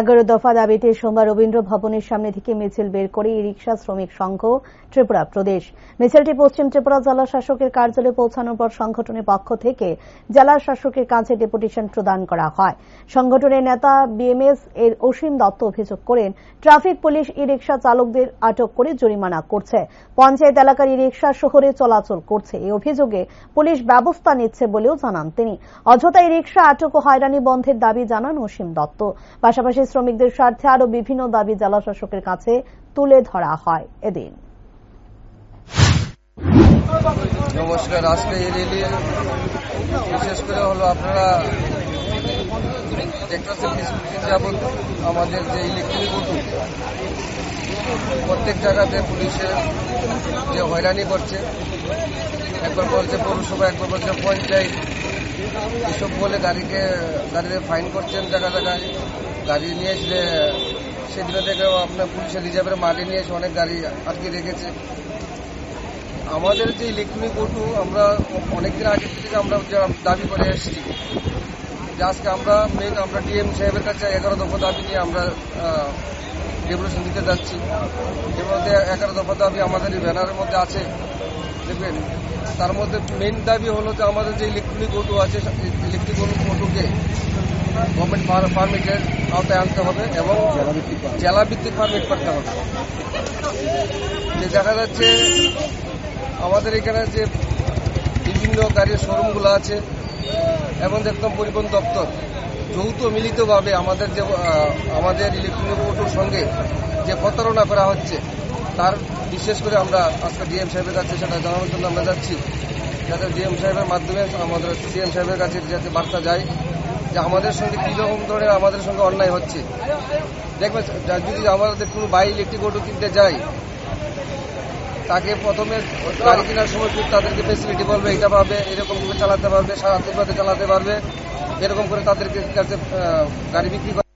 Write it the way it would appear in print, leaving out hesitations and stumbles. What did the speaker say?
11 দফা দাবিতে সোমবার রবীন্দ্র ভবনের সামনে থেকে মিছিল বের করে ই রিকশা শ্রমিক সংঘ ত্রিপুরা প্রদেশ। মিছিলটি পশ্চিম ত্রিপুরা জেলা শাসকের কার্যালয়ে পৌঁছানোর পর সংগঠনের পক্ষ থেকে জেলা শাসকের কাছে ডেপুটেশন প্রদান করা হয়। সংগঠনের নেতা বিএমএস এর অসীম দত্ত অভিযোগ করেন, ট্রাফিক পুলিশ ই রিকশা চালকদের আটক করে জরিমানা করছে। পঞ্চায়েত এলাকার ই রিকশা শহরে চলাচল করছে। এই অভিযোগে পুলিশ ব্যবস্থা নিচ্ছে বলেও জানান তিনি। অযথা ই রিকশা আটক ও হয়রানি বন্ধের দাবি জানান অসীম দত্ত। পাশাপাশি শ্রমিকদের স্বার্থে আরো বিভিন্ন দাবি জেলা শাসকের কাছে তুলে ধরা হয় এদিন। নমস্কার। আজকে এই র্যালি বিশেষ করে হলো আপনারা দেখতেছেন যাবত আমাদের যে ইলেকট্রিক অটো প্রত্যেক জায়গাতে পুলিশের যে হয়রানি করছে, একবার বলছে পৌরসভা, একবার বলছে পঞ্চায়েত, এসব বলে গাড়িতে ফাইন করছেন জায়গা জায়গায়। গাড়ি নিয়ে এসে সেদিন থেকেও আপনার পুলিশের রিজার্ভের মাঠে নিয়ে এসে অনেক গাড়ি আটকে রেখেছে। আমাদের যে ইলেকট্রনিক অটো আমরা অনেকদিন আগে থেকে আমরা দাবি করে এসেছি যে আজকে আমরা ডিএম সাহেবের কাছে 11 দফা দাবি নিয়ে আমরা ডেপুটেশন দিতে যাচ্ছি। এর মধ্যে 11 দফা দাবি আমাদের ব্যানারের মধ্যে আছে, দেখবেন। তার মধ্যে মেইন দাবি হলো যে আমাদের যে ইলেকট্রনিক অটো আছে, ইলেকট্রিক অটোকে গভর্নমেন্ট পারমিটের আওতায় আনতে হবে এবং জেলাভিত্তিক পারমিট করতে হবে। যে দেখা যাচ্ছে আমাদের এখানে যে বিভিন্ন গাড়ির শোরুমগুলো আছে এবং একদম পরিবহন দপ্তর যৌথ মিলিতভাবে আমাদের ইলেকট্রনিক অটোর সঙ্গে যে প্রতারণা করা হচ্ছে, তার বিশেষ করে আমরা আজকে ডিএম সাহেবের কাছে সেটা জানানোর জন্য আমরা যাচ্ছি, যাতে ডিএম সাহেবের মাধ্যমে আমাদের সিএম সাহেবের কাছে যাতে বার্তা যায় যে আমাদের সঙ্গে কী রকম ধরনের আমাদের সঙ্গে অন্যায় হচ্ছে। দেখবেন, যদি আমাদের কোনো ইলেকট্রিক অটো কিনতে যাই, তাকে প্রথমে গাড়ি কেনার সময় তাদেরকে ফেসিলিটি বলবে, এটা পাবে, এরকম করে চালাতে পারবে, সারা চালাতে পারবে, এরকম করে তাদেরকে কাছে গাড়ি বিক্রি